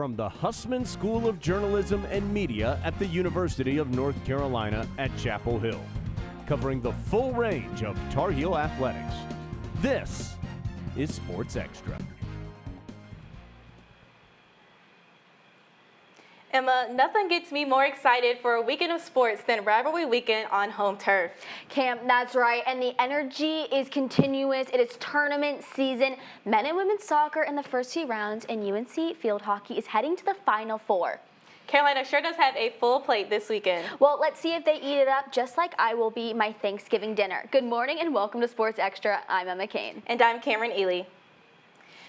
from the Hussman School of Journalism and Media at the University of North Carolina at Chapel Hill, covering the full range of Tar Heel athletics. This is Sports Extra. Emma, nothing gets me more excited for a weekend of sports than rivalry weekend on home turf. Cam, that's right, and the energy is continuous. It is tournament season. Men and women's soccer in the first two rounds, and UNC field hockey is heading to the Final Four. Carolina sure does have a full plate this weekend. Well, let's see if they eat it up just like I will be my Thanksgiving dinner. Good morning and welcome to Sports Extra. I'm Emma Kane. And I'm Cameron Ely.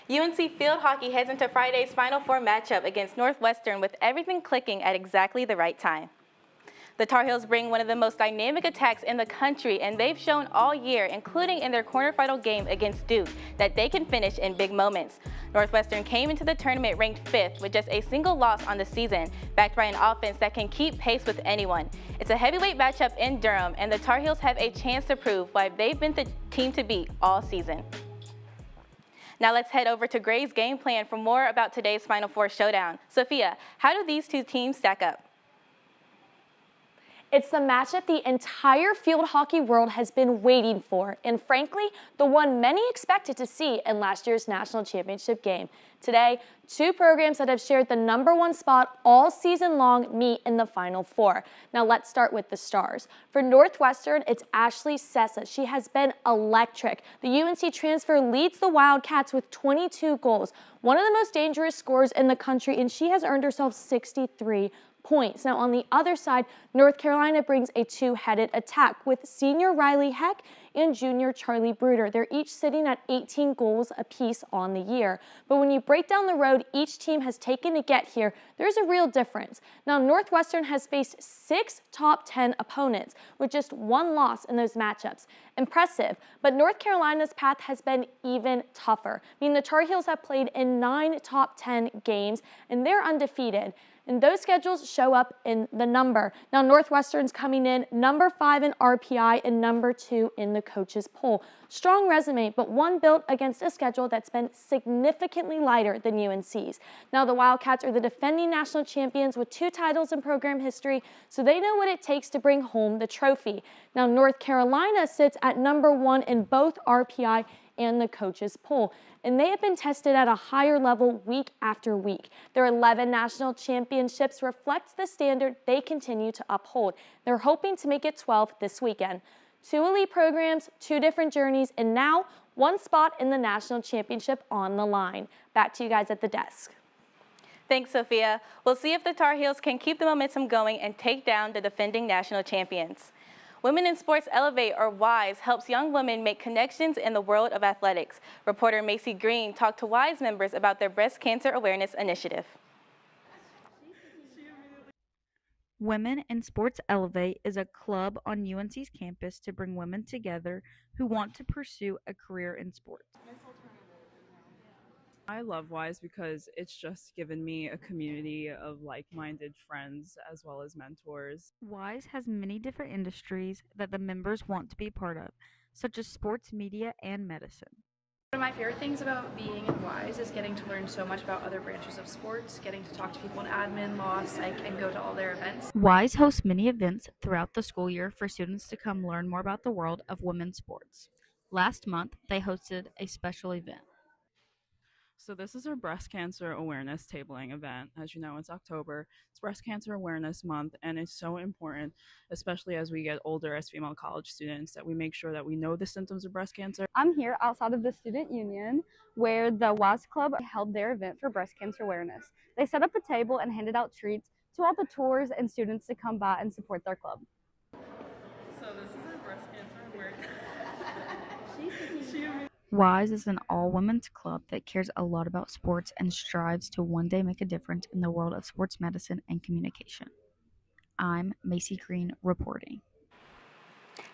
UNC field hockey heads into Friday's Final Four matchup against Northwestern with everything clicking at exactly the right time. The Tar Heels bring one of the most dynamic attacks in the country, and they've shown all year, including in their quarterfinal game against Duke, that they can finish in big moments. Northwestern came into the tournament ranked 5th with just a single loss on the season, backed by an offense that can keep pace with anyone. It's a heavyweight matchup in Durham, and the Tar Heels have a chance to prove why they've been the team to beat all season. Now let's head over to Gray's game plan for more about today's Final Four showdown. Sophia, how do these two teams stack up? It's the matchup the entire field hockey world has been waiting for, and frankly, the one many expected to see in last year's national championship game. Today, two programs that have shared the #1 spot all season long meet in the Final Four. Now let's start with the stars. For Northwestern, it's Ashley Sessa. She has been electric. The UNC transfer leads the Wildcats with 22 goals, one of the most dangerous scorers in the country, and she has earned herself 63 points. Now on the other side, North Carolina brings a two-headed attack with senior Riley Heck and junior Charlie Bruder. They're each sitting at 18 goals apiece on the year. But when you break down the road each team has taken to get here, there's a real difference. Now Northwestern has faced 6 top 10 opponents with just 1 loss in those matchups. Impressive, but North Carolina's path has been even tougher. I mean, the Tar Heels have played in 9 top 10 games and they're undefeated. And those schedules show up in the number. Now, Northwestern's coming in #5 in RPI and #2 in the coaches' poll. Strong resume, but one built against a schedule that's been significantly lighter than UNC's. Now, the Wildcats are the defending national champions with 2 titles in program history, so they know what it takes to bring home the trophy. Now, North Carolina sits at #1 in both RPI and the coaches' poll, and they have been tested at a higher level week after week. Their 11 national championships reflect the standard they continue to uphold. They're hoping to make it 12 this weekend. 2 elite programs, 2 different journeys, and now 1 spot in the national championship on the line. Back to you guys at the desk. Thanks, Sophia. We'll see if the Tar Heels can keep the momentum going and take down the defending national champions. Women in Sports Elevate, or WISE, helps young women make connections in the world of athletics. Reporter Macy Green talked to WISE members about their breast cancer awareness initiative. Women in Sports Elevate is a club on UNC's campus to bring women together who want to pursue a career in sports. I love WISE because it's just given me a community of like-minded friends as well as mentors. WISE has many different industries that the members want to be part of, such as sports media and medicine. One of my favorite things about being in WISE is getting to learn so much about other branches of sports, getting to talk to people in admin, law, psych, and go to all their events. WISE hosts many events throughout the school year for students to come learn more about the world of women's sports. Last month, they hosted a special event. So this is our breast cancer awareness tabling event. As you know, it's October. It's Breast Cancer Awareness Month, and it's so important, especially as we get older as female college students, that we make sure that we know the symptoms of breast cancer. I'm here outside of the student union where the WISE Club held their event for breast cancer awareness. They set up a table and handed out treats to all the tours and students to come by and support their club. So this is our breast cancer awareness. WISE is an all-women's club that cares a lot about sports and strives to one day make a difference in the world of sports medicine and communication. I'm Macy Green reporting.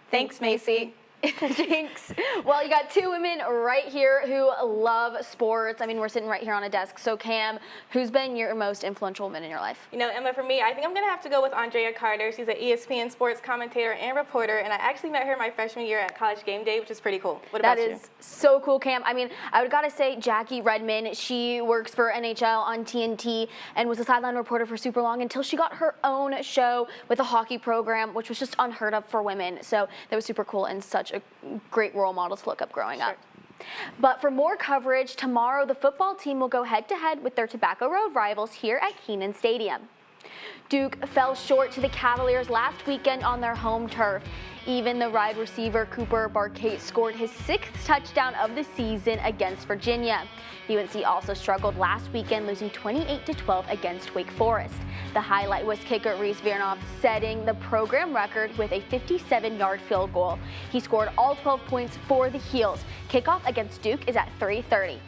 Thanks, Macy. Jinx. Well, you got two women right here who love sports. I mean, we're sitting right here on a desk. So Cam, who's been your most influential woman in your life? You know, Emma, for me, I think I'm going to have to go with Andrea Carter. She's an ESPN sports commentator and reporter, and I actually met her my freshman year at College Game Day, which is pretty cool. What about you? That is so cool, Cam. I mean, I would gotta say Jackie Redmond. She works for NHL on TNT and was a sideline reporter for super long until she got her own show with a hockey program, which was just unheard of for women. So that was super cool and such a great role model to look up growing up. But for more coverage, tomorrow the football team will go head-to-head with their Tobacco Road rivals here at Kenan Stadium. Duke fell short to the Cavaliers last weekend on their home turf. Even the wide receiver Cooper Barkate scored his 6th touchdown of the season against Virginia. UNC also struggled last weekend, losing 28-12 against Wake Forest. The highlight was kicker Reese Viernoff setting the program record with a 57-yard field goal. He scored all 12 points for the Heels. Kickoff against Duke is at 3:30.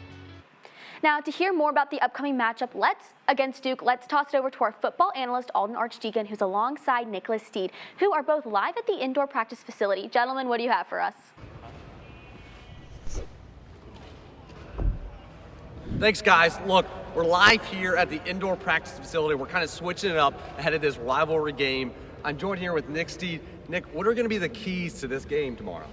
Now, to hear more about the upcoming matchup against Duke, let's toss it over to our football analyst, Alden Archdeacon, who's alongside Nicholas Steed, who are both live at the indoor practice facility. Gentlemen, what do you have for us? Thanks, guys. Look, we're live here at the indoor practice facility. We're kind of switching it up ahead of this rivalry game. I'm joined here with Nick Steed. Nick, what are going to be the keys to this game tomorrow?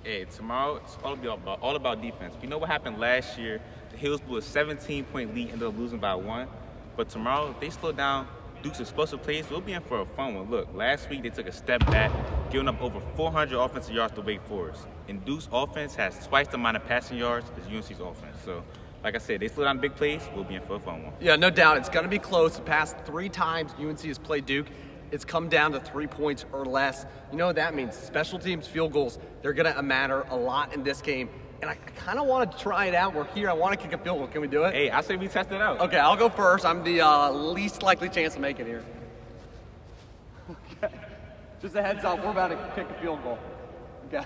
Hey, tomorrow it's all about defense. You know what happened last year? The Hills blew a 17-point lead, ended up losing by 1. But tomorrow, if they slow down Duke's explosive plays, we'll be in for a fun one. Look, last week they took a step back, giving up over 400 offensive yards to Wake Forest. And Duke's offense has twice the amount of passing yards as UNC's offense. So, like I said, they slow down big plays, we'll be in for a fun one. Yeah, no doubt. It's going to be close. The past 3 times UNC has played Duke, it's come down to 3 points or less. You know what that means? Special teams, field goals, they're going to matter a lot in this game. And I kind of want to try it out. We're here. I want to kick a field goal. Can we do it? Hey, I say we test it out. Okay, I'll go first. I'm the least likely chance to make it here. Okay. Just a heads up, we're about to kick a field goal. Okay.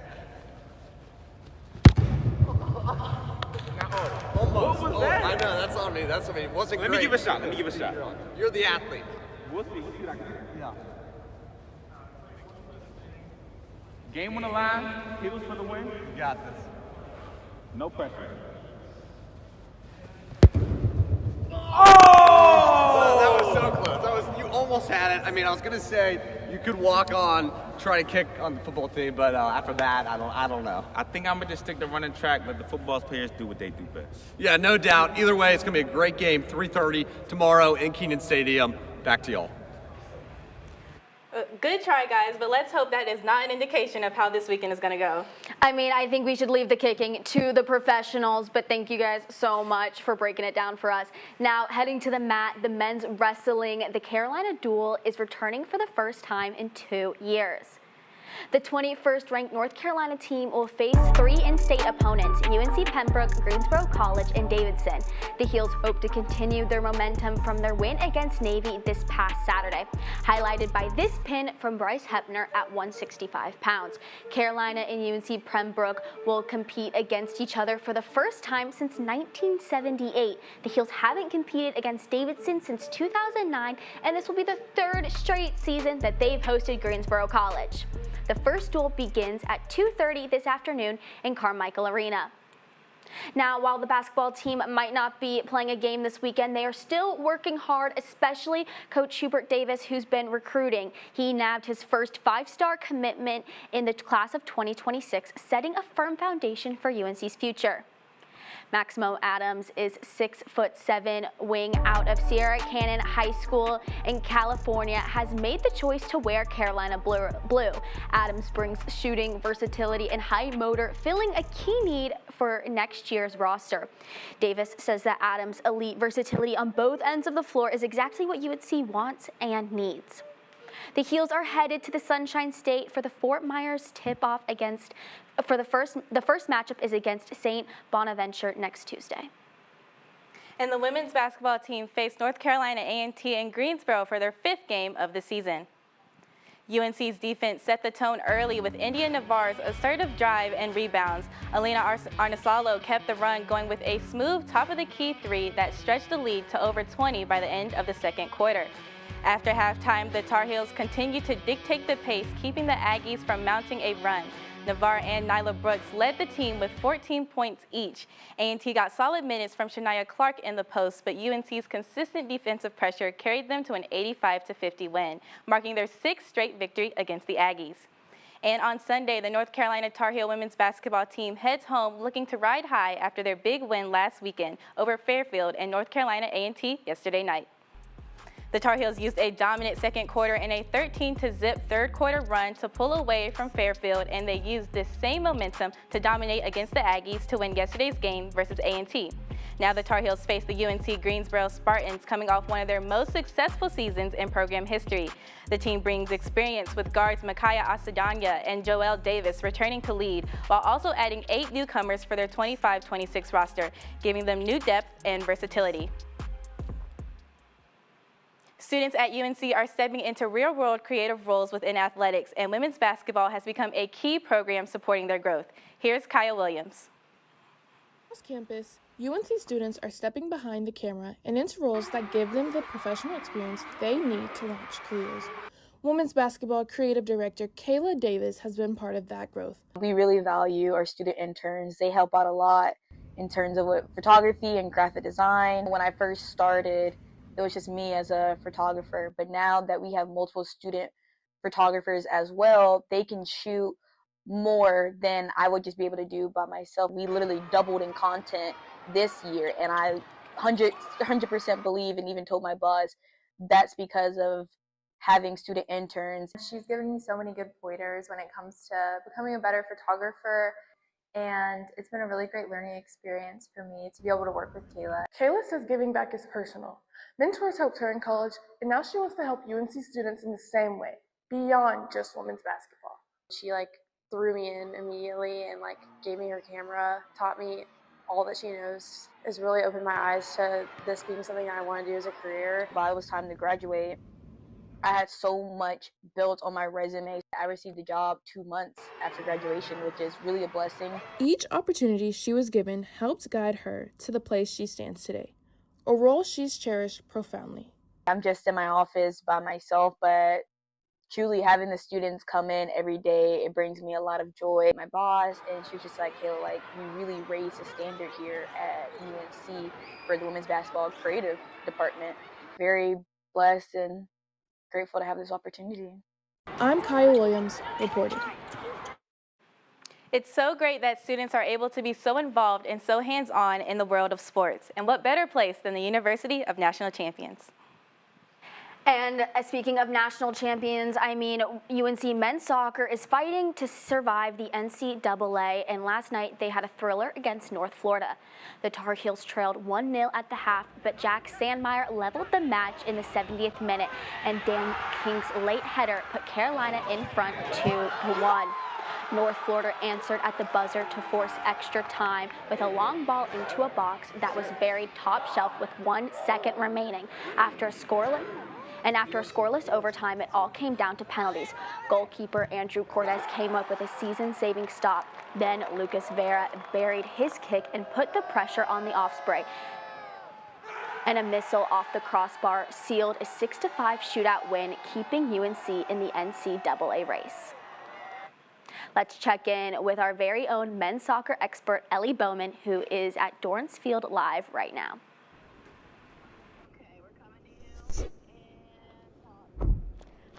Almost. What was that? I know, that's on me. That's on me. It wasn't Let great. me give a shot. You're the athlete. We'll see what I can do. Yeah. Game on the line, Hills for the win. You got this. No pressure. Oh! That was so close. You almost had it. I mean, I was gonna say you could walk on, try to kick on the football team, but after that, I don't know. I think I'm gonna just stick to running track, let the football players do what they do best. Yeah, no doubt. Either way, it's gonna be a great game. 3:30 tomorrow in Kenan Stadium. Back to y'all. Good try, guys, but let's hope that is not an indication of how this weekend is going to go. I mean, I think we should leave the kicking to the professionals, but thank you guys so much for breaking it down for us. Now, heading to the mat, the men's wrestling, the Carolina Duel is returning for the first time in 2 years. The 21st ranked North Carolina team will face 3 in-state opponents, UNC Pembroke, Greensboro College, and Davidson. The Heels hope to continue their momentum from their win against Navy this past Saturday, highlighted by this pin from Bryce Hepner at 165 pounds. Carolina and UNC Pembroke will compete against each other for the first time since 1978. The Heels haven't competed against Davidson since 2009, and this will be the 3rd straight season that they've hosted Greensboro College. The first duel begins at 2:30 this afternoon in Carmichael Arena. Now, while the basketball team might not be playing a game this weekend, they are still working hard, especially Coach Hubert Davis, who's been recruiting. He nabbed his first 5-star commitment in the class of 2026, setting a firm foundation for UNC's future. Maximo Adams is 6'7" wing out of Sierra Canyon High School in California, has made the choice to wear Carolina blue. Adams brings shooting, versatility, and high motor, filling a key need for next year's roster. Davis says that Adams' elite versatility on both ends of the floor is exactly what UNC wants and needs. The Heels are headed to the Sunshine State for the Fort Myers tip-off the first matchup is against St. Bonaventure next Tuesday. And the women's basketball team faced North Carolina A&T in Greensboro for their 5th game of the season. UNC's defense set the tone early with India Navarre's assertive drive and rebounds. Alina Arnesalo kept the run going with a smooth top-of-the-key 3 that stretched the lead to over 20 by the end of the second quarter. After halftime, the Tar Heels continued to dictate the pace, keeping the Aggies from mounting a run. Navarre and Nyla Brooks led the team with 14 points each. A&T got solid minutes from Shania Clark in the post, but UNC's consistent defensive pressure carried them to an 85-50 win, marking their 6th straight victory against the Aggies. And on Sunday, the North Carolina Tar Heel women's basketball team heads home looking to ride high after their big win last weekend over Fairfield and North Carolina A&T yesterday night. The Tar Heels used a dominant second quarter and a 13-0 third quarter run to pull away from Fairfield, and they used this same momentum to dominate against the Aggies to win yesterday's game versus A&T. Now the Tar Heels face the UNC Greensboro Spartans, coming off one of their most successful seasons in program history. The team brings experience with guards Micaiah Asadanya and Joelle Davis returning to lead, while also adding 8 newcomers for their 25-26 roster, giving them new depth and versatility. Students at UNC are stepping into real-world creative roles within athletics, and women's basketball has become a key program supporting their growth. Here's Kaya Williams. Across campus, UNC students are stepping behind the camera and into roles that give them the professional experience they need to launch careers. Women's basketball creative director Kayla Davis has been part of that growth. We really value our student interns. They help out a lot in terms of photography and graphic design. When I first started, it was just me as a photographer, but now that we have multiple student photographers as well, they can shoot more than I would just be able to do by myself. We literally doubled in content this year, and I 100% believe, and even told my boss, that's because of having student interns. She's given me so many good pointers when it comes to becoming a better photographer, and it's been a really great learning experience for me to be able to work with Kayla. Kayla says giving back is personal. Mentors helped her in college, and now she wants to help UNC students in the same way, beyond just women's basketball. She threw me in immediately and gave me her camera, taught me all that she knows. Has really opened my eyes to this being something I want to do as a career. While it was time to graduate, I had so much built on my resume. I received the job 2 months after graduation, which is really a blessing. Each opportunity she was given helped guide her to the place she stands today, a role she's cherished profoundly. I'm just in my office by myself, but truly having the students come in every day, it brings me a lot of joy. My boss, and she was just like, "Hey, you really raised the standard here at UNC for the women's basketball creative department." Very blessed and grateful to have this opportunity. I'm Kaya Williams, reporting. It's so great that students are able to be so involved and so hands-on in the world of sports. And what better place than the University of National Champions? And speaking of national champions, UNC men's soccer is fighting to survive the NCAA, and last night they had a thriller against North Florida. The Tar Heels trailed 1-0 at the half, but Jack Sandmeyer leveled the match in the 70th minute, and Dan King's late header put Carolina in front 2-1. North Florida answered at the buzzer to force extra time with a long ball into a box that was buried top shelf with 1 second remaining. After a scoreless overtime, it all came down to penalties. Goalkeeper Andrew Cortez came up with a season-saving stop. Then Lucas Vera buried his kick and put the pressure on the Osprey. And a missile off the crossbar sealed a 6-5 shootout win, keeping UNC in the NCAA race. Let's check in with our very own men's soccer expert, Ellie Bowman, who is at Dorrance Field live right now.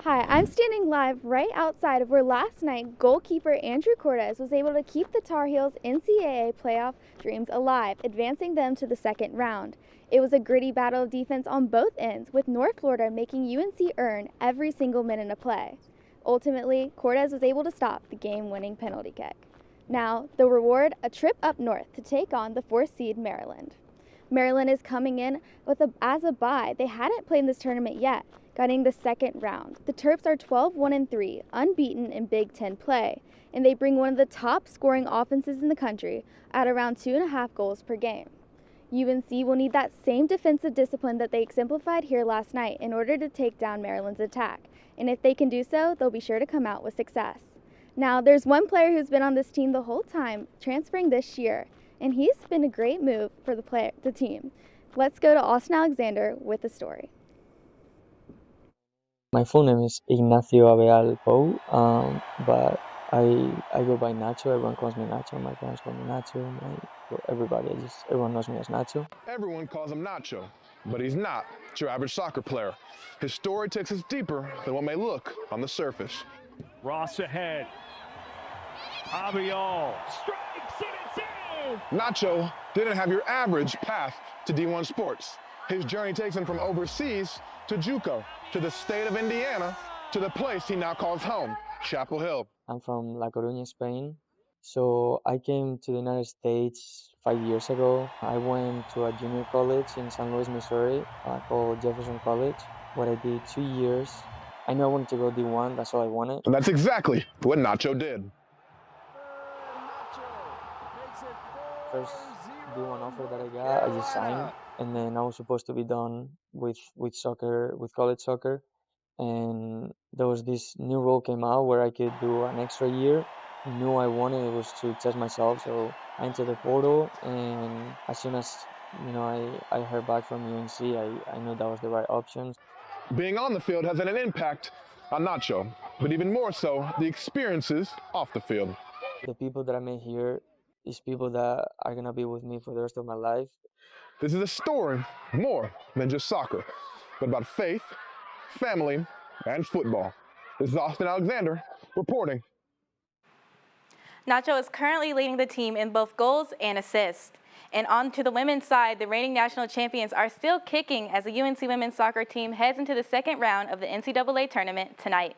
Hi, I'm standing live right outside of where last night goalkeeper Andrew Cortez was able to keep the Tar Heels' NCAA playoff dreams alive, advancing them to the second round. It was a gritty battle of defense on both ends, with North Florida making UNC earn every single minute of play. Ultimately, Cortez was able to stop the game-winning penalty kick. Now, the reward, a trip up north to take on the 4th seed Maryland. Maryland is coming in as a bye. They hadn't played in this tournament yet, getting the second round. The Terps are 12-1-3, unbeaten in Big Ten play, and they bring one of the top scoring offenses in the country at around 2.5 goals per game. UNC will need that same defensive discipline that they exemplified here last night in order to take down Maryland's attack, and if they can do so, they'll be sure to come out with success. Now, there's one player who's been on this team the whole time, transferring this year, and he's been a great move for the team. Let's go to Austin Alexander with the story. My full name is Ignacio Abeal Pou, but I go by Nacho. Everyone calls me Nacho. My parents call me Nacho. Everyone knows me as Nacho. Everyone calls him Nacho, but he's not your average soccer player. His story takes us deeper than what may look on the surface. Ross ahead. Abial strikes and it's in! Nacho didn't have your average path to D1 sports. His journey takes him from overseas to JUCO, to the state of Indiana, to the place he now calls home, Chapel Hill. I'm from La Coruña, Spain. So I came to the United States 5 years ago. I went to a junior college in St. Louis, Missouri, called Jefferson College, where I did 2 years. I knew I wanted to go D1, that's all I wanted. And that's exactly what Nacho did. First D1 offer that I got, I just signed, and then I was supposed to be done with soccer, with college soccer, and there was this new rule came out where I could do an extra year. I knew I wanted it was to test myself, so I entered the portal, and as soon as I heard back from UNC, I knew that was the right option. Being on the field has had an impact on Nacho, but even more so, the experiences off the field. The people that I met here is people that are gonna be with me for the rest of my life. This is a story more than just soccer, but about faith, family, and football. This is Austin Alexander reporting. Nacho is currently leading the team in both goals and assists. And on to the women's side, the reigning national champions are still kicking as the UNC women's soccer team heads into the second round of the NCAA tournament tonight.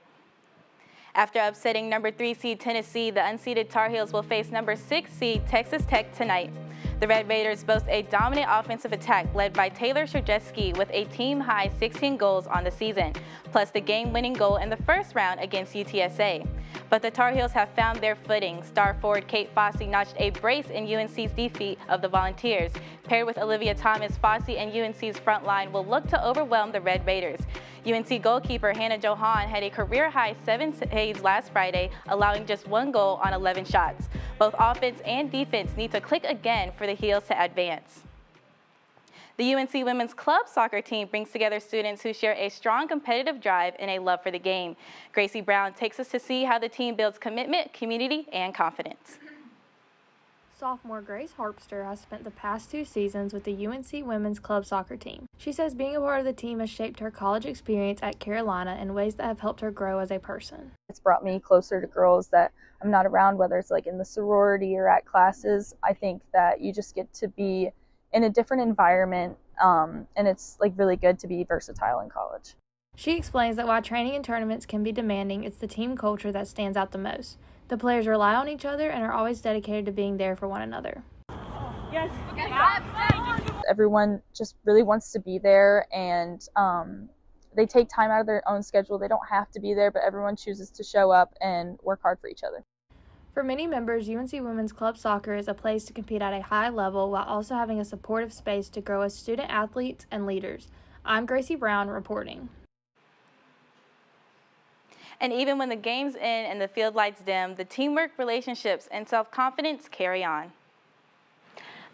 After upsetting number 3 seed Tennessee, the unseeded Tar Heels will face number 6 seed Texas Tech tonight. The Red Raiders boast a dominant offensive attack led by Taylor Sierdzewski with a team-high 16 goals on the season, plus the game-winning goal in the first round against UTSA. But the Tar Heels have found their footing. Star forward Kate Fossey notched a brace in UNC's defeat of the Volunteers. Paired with Olivia Thomas, Fossey and UNC's front line will look to overwhelm the Red Raiders. UNC goalkeeper Hannah Johan had a career-high 7 saves last Friday, allowing just 1 goal on 11 shots. Both offense and defense need to click again for the Heels to advance. The UNC women's club soccer team brings together students who share a strong competitive drive and a love for the game. Gracie Brown takes us to see how the team builds commitment, community, and confidence. Sophomore Grace Harpster has spent the past 2 seasons with the UNC women's club soccer team. She says being a part of the team has shaped her college experience at Carolina in ways that have helped her grow as a person. It's brought me closer to girls that I'm not around, whether it's like in the sorority or at classes. I think that you just get to be in a different environment, and it's like really good to be versatile in college. She explains that while training and tournaments can be demanding, it's the team culture that stands out the most. The players rely on each other and are always dedicated to being there for one another. Yes. Everyone just really wants to be there, and they take time out of their own schedule. They don't have to be there, but everyone chooses to show up and work hard for each other. For many members, UNC Women's Club Soccer is a place to compete at a high level while also having a supportive space to grow as student athletes and leaders. I'm Gracie Brown reporting. And even when the game's in and the field lights dim, the teamwork, relationships, and self-confidence carry on.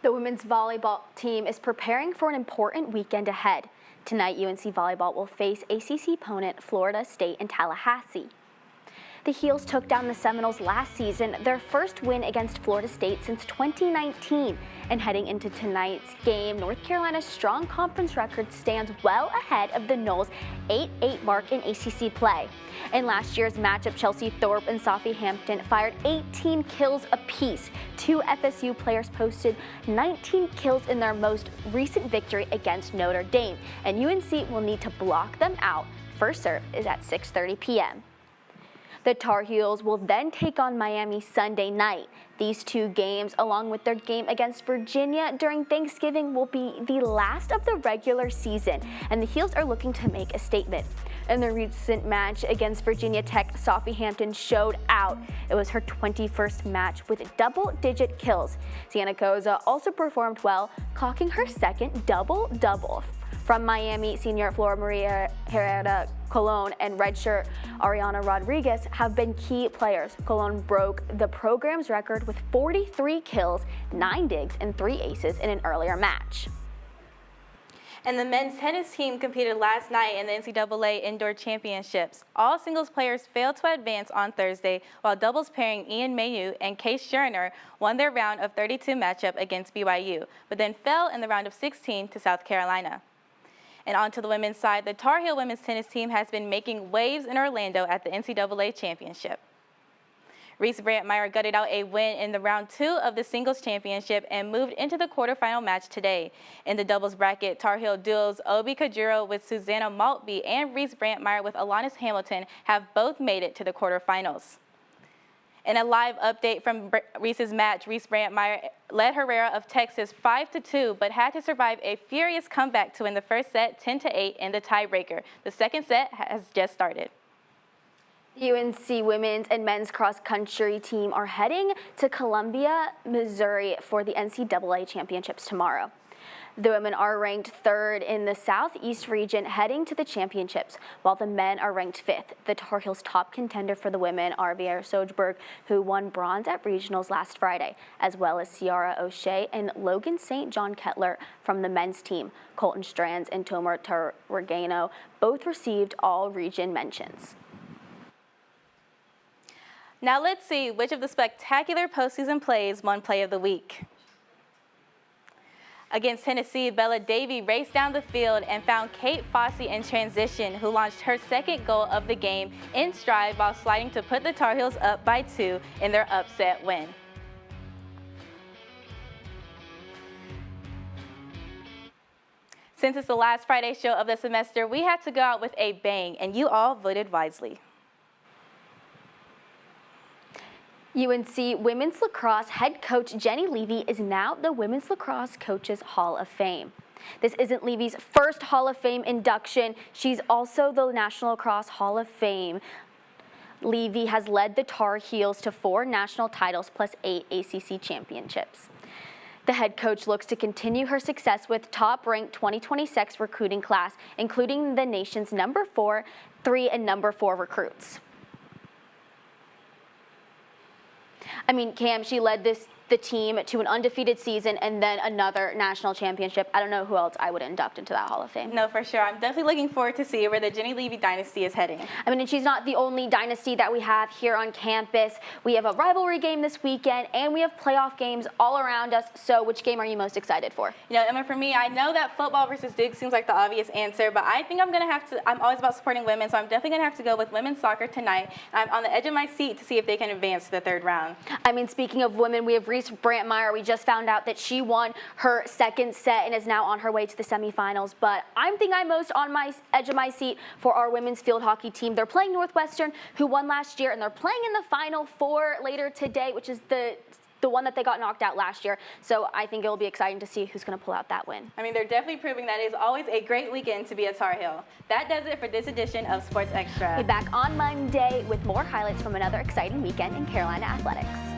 The women's volleyball team is preparing for an important weekend ahead. Tonight, UNC Volleyball will face ACC opponent Florida State in Tallahassee. The Heels took down the Seminoles last season, their first win against Florida State since 2019. And heading into tonight's game, North Carolina's strong conference record stands well ahead of the Noles' 8-8 mark in ACC play. In last year's matchup, Chelsea Thorpe and Sophie Hampton fired 18 kills apiece. 2 FSU players posted 19 kills in their most recent victory against Notre Dame, and UNC will need to block them out. First serve is at 6:30 p.m. The Tar Heels will then take on Miami Sunday night. These 2 games, along with their game against Virginia during Thanksgiving, will be the last of the regular season, and the Heels are looking to make a statement. In the recent match against Virginia Tech, Sophie Hampton showed out. It was her 21st match with double-digit kills. Sienna Koza also performed well, clocking her second double-double. From Miami, senior Flora Maria Herrera Colon and redshirt Ariana Rodriguez have been key players. Colon broke the program's record with 43 kills, 9 digs, and 3 aces in an earlier match. And the men's tennis team competed last night in the NCAA Indoor Championships. All singles players failed to advance on Thursday, while doubles pairing Ian Mayu and Case Scherner won their round of 32 matchup against BYU, but then fell in the round of 16 to South Carolina. And on to the women's side, the Tar Heel women's tennis team has been making waves in Orlando at the NCAA Championship. Reese Brantmeyer gutted out a win in the round 2 of the singles championship and moved into the quarterfinal match today. In the doubles bracket, Tar Heel duos Obi Kajiro with Susanna Maltby and Reese Brantmeyer with Alanis Hamilton have both made it to the quarterfinals. In a live update from Reese's match, Reese Brantmeyer led Herrera of Texas 5-2, but had to survive a furious comeback to win the first set 10-8 in the tiebreaker. The second set has just started. UNC women's and men's cross country team are heading to Columbia, Missouri for the NCAA championships tomorrow. The women are ranked 3rd in the Southeast region heading to the championships, while the men are ranked 5th. The Tar Heels' top contender for the women are Viera Sojberg, who won bronze at regionals last Friday, as well as Ciara O'Shea and Logan St. John Kettler from the men's team. Colton Strands and Tomer Tarregano both received all region mentions. Now let's see which of the spectacular postseason plays won Play of the Week. Against Tennessee, Bella Davy raced down the field and found Kate Fossey in transition, who launched her second goal of the game in stride while sliding to put the Tar Heels up by 2 in their upset win. Since it's the last Friday show of the semester, we had to go out with a bang, and you all voted wisely. UNC women's lacrosse head coach Jenny Levy is now the Women's Lacrosse Coaches Hall of Fame. This isn't Levy's first Hall of Fame induction. She's also the National Lacrosse Hall of Fame. Levy has led the Tar Heels to 4 national titles plus 8 ACC championships. The head coach looks to continue her success with top-ranked 2026 recruiting class, including the nation's number 4, 3, and number 4 recruits. I mean, Cam, she led the team to an undefeated season and then another national championship. I don't know who else I would induct into that Hall of Fame. No, for sure. I'm definitely looking forward to see where the Jenny Levy dynasty is heading. I mean, and she's not the only dynasty that we have here on campus. We have a rivalry game this weekend, and we have playoff games all around us. So which game are you most excited for? You know, Emma, for me, I know that football versus Duke seems like the obvious answer, but I think I'm always about supporting women, so I'm definitely going to have to go with women's soccer tonight. I'm on the edge of my seat to see if they can advance to the 3rd round. I mean, speaking of women, we have Reese Brantmeyer. We just found out that she won her second set and is now on her way to the semifinals. But I'm most on my edge of my seat for our women's field hockey team. They're playing Northwestern, who won last year, and they're playing in the Final Four later today, which is the one that they got knocked out last year. So I think it'll be exciting to see who's going to pull out that win. I mean, they're definitely proving that it is always a great weekend to be a Tar Heel. That does it for this edition of Sports Extra. We'll be back on Monday with more highlights from another exciting weekend in Carolina athletics.